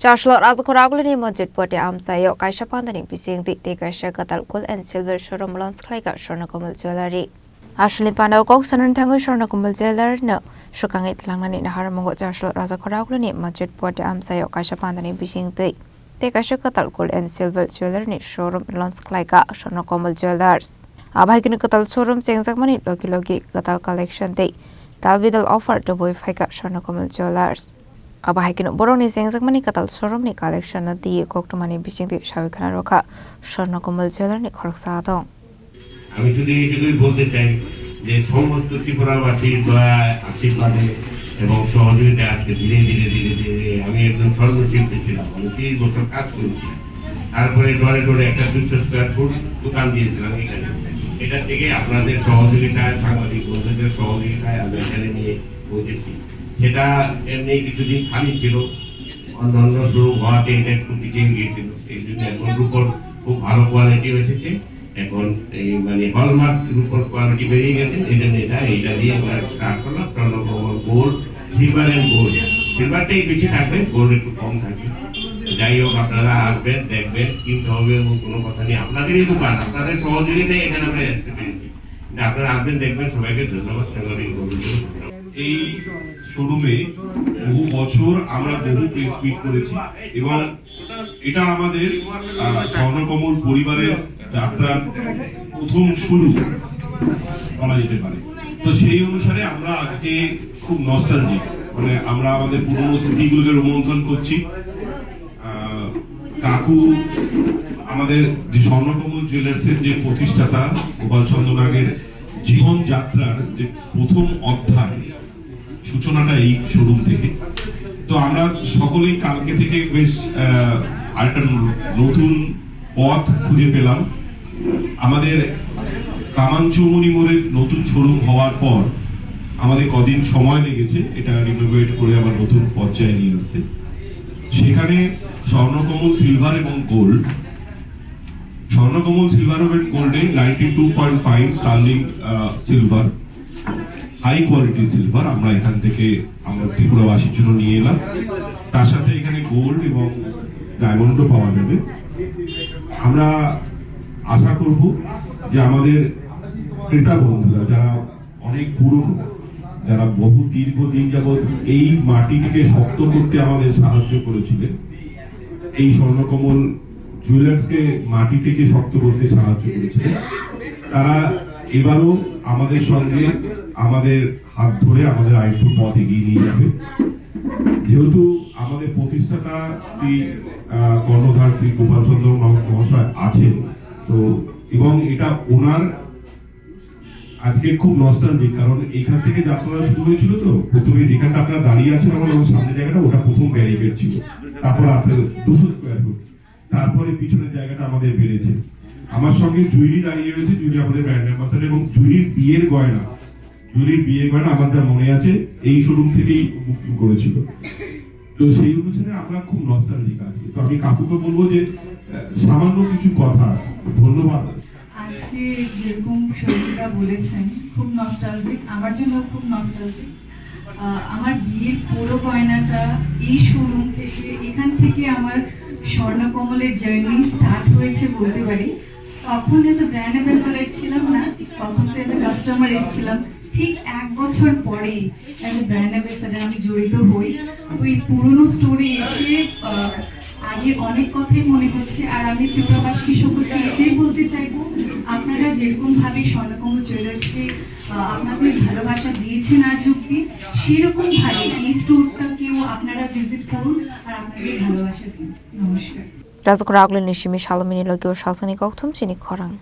Joshua Razkoragulani Majid Poti Amsayo Kaisha Pandani Pising the Kaisha Katal Gold and Silver Showroom Lons Klaiga Shornakomal Jewelry. Ashley Pando Cox and Tango Shornakomal Jeweler no Shukangit Langan in Haramongo Joshua Razkoragulani Majid Poti Amsayo Kaisha Pandani Pising the Kaisha Katal Gold and Silver Jewelry Showroom Lons Klaiga Shornakomal Jewelers. Abhakin Katal Showroom Sangzakmani Loki Katal Collection Day. Talvidal offer to boy Fika Shornakomal Jewelers. Abahikin Boroni Sangzakmani Katal Showroom ni collection na di Koktumani Bishing the Shavikana Roka Shornakomal Jeweler ni Korksado. আমি শুধু এইটুকুই বলতে চাই যে সমস্ত ত্রিপুরাবাসী দয়া আশীর্বাদে এবং সহযোগিতা আজকে ধীরে ধীরে আমি একজন স্বর্ণশিল্পী ছিলাম আমি 30 বছর কাজ করেছি তারপরে ডরে একটা 200 স্কয়ার ফুট দোকান দিয়েছিলাম এখানে এটা থেকে আপনাদের সহযোগিতায় সাংবাদিক বন্ধুদের সহযোগিতায় আমি এখানে নিয়ে পৌঁছেছি সেটা এমনি কিছুদিন খালি ছিল অন্যান্য শুরু হওয়াতে এটা একটু পিছিয়ে গিয়েছিল এই জন্য এখন রূপর খুব ভালো কোয়ালিটি হয়েছে এখন এই মানে হলমার্ক রূপর কোয়ালিটি বেরিয়ে গেছে এই জন্য এটা দিয়ে স্টার্ট করলাম স্বর্ণকমল গোল্ড সিলভার এন্ড গোল্ড সিলভারটাই বেশি থাকবে গোল্ড একটু কম থাকবে যাই হোক আপনারা আসবেন দেখবেন কিনতে হবে কোনো কথা নেই আপনাদেরই দোকান আপনাদের সহযোগিতায় এখানে আমরা আসতে পেরেছি আপনারা আসবেন দেখবেন সবাইকে ধন্যবাদ সাংবাদিক বন্ধুদের এই শোরুমে বহু বছর আমরা বহু প্রেস মিট করেছি এবং এটা আমাদের স্বর্ণকমল পরিবারের যাত্রার প্রথম শুরু বলা যেতে পারে তো সেই অনুসারে আমরা আজকে খুব নস্টালজিক মানে আমরা আমাদের পুরনো স্মৃতিগুলোকে রোমন্থন করছি কাকু আমাদের যে স্বর্ণকমল জুয়েলার্সের যে প্রতিষ্ঠাতা গোপাল চন্দ্র নাগের জীবন যাত্রার যে প্রথম অধ্যায় সূচনাটা এই শোরুম থেকে তো আমরা সকলেই কালকে থেকে বেশ আরেকটা নতুন পথ খুঁজে পেলাম আমাদের কামানচৌমুনি মোড়ের নতুন শোরুম হওয়ার পর আমাদের কদিন সময় লেগেছে এটা রিনোভেট করে আবার নতুন পর্যায়ে নিয়ে আসতে সেখানে স্বর্ণকমল সিলভার এবং গোল্ড স্বর্ণকমল সিলভার এবং গোল্ডে 92.5 sterling silver high quality silver আমরা এখান থেকে আমরা ত্রিপুরাবাসীর জন্য নিয়ে এলাম তার সাথে এখানে গোল্ড এবং ডায়মন্ডও পাওয়া যাবে আমরা আশা করব যে আমাদের ক্রেতা বন্ধুরা যারা অনেক পুরনো যারা বহু দীর্ঘদিন যাবৎ এই মাটিটিকে শক্ত করতে আমাদের সাহায্য করেছিলেন এই স্বর্ণকমল জুয়েলার্সকে মাটিটিকে শক্ত করতে সাহায্য করেছিলেন তারা এবারও আমাদের সঙ্গে আমাদের হাত ধরে আমাদের আরেকটু পথ এগিয়ে নিয়ে যাবে যেহেতু আমাদের প্রতিষ্ঠাতা শ্রী কর্ণধার শ্রী গোপাল চন্দ্র মহাশয় আছেন তো এবং এটা ওনার আজকে খুব নস্টালজিক কারণ এখান থেকে যাত্রা শুরু হয়েছিল তো প্রথমে যেখানটা আপনারা দাঁড়িয়ে আছেন আমার সামনের জায়গাটা ওটা প্রথম ব্যারিকেড ছিল তারপর আস্তে 200 স্কয়ার ফুট তারপরে পিছনের জায়গাটা আমাদের বেড়েছে আমার সঙ্গে জুইলি দাঁড়িয়ে রয়েছে জুইলি আমাদের ব্র্যান্ড অ্যাম্বাসাডর এবং জুইলির বিয়ের গয়না আমার যা মনে আছে এই শোরুম থেকেই বুকিং করেছিল তো সেই অনুসারে আমরা খুব নস্টালজিক আছি তো আমি কাকুকে বলবো যে সামান্য কিছু কথা ধন্যবাদ আজকে যেরকম সঙ্গীতা বলেছেন খুব নস্টালজিক আমার জন্য খুব নস্টালজিক আমার বিয়ের পুরো গয়নাটা এই শোরুম থেকে এখান থেকে আমার স্বর্ণকমলের জার্নি স্টার্ট হয়েছে বলতে পারি তখন এজ এ ব্র্যান্ড অ্যাম্বাসাডর ছিলাম না তখন তো এজ এ কাস্টমার এসেছিলাম ঠিক 1 বছর পরে এজ এ ব্র্যান্ড অ্যাম্বাসাডর আমি জড়িত হই তো এই পুরনো স্টোরে এসে আগে অনেক কথাই মনে হচ্ছে আর আমি ত্রিপুরাবাসী সকলকে এটাই বলতে চাইবো আপনারা যেরকম ভাবে স্বর্ণকমল জুয়েলার্সকে আপনাদের ভালোবাসা দিয়েছেন আজ অব্দি সেরকম ভাবে এই স্টোরটাকেও আপনারা ভিজিট করুন আর আপনাদের ভালোবাসা দিন নমস্কার Razkoragulani Shimi Shalomini Logio Shalsani Koktum Chini Korang.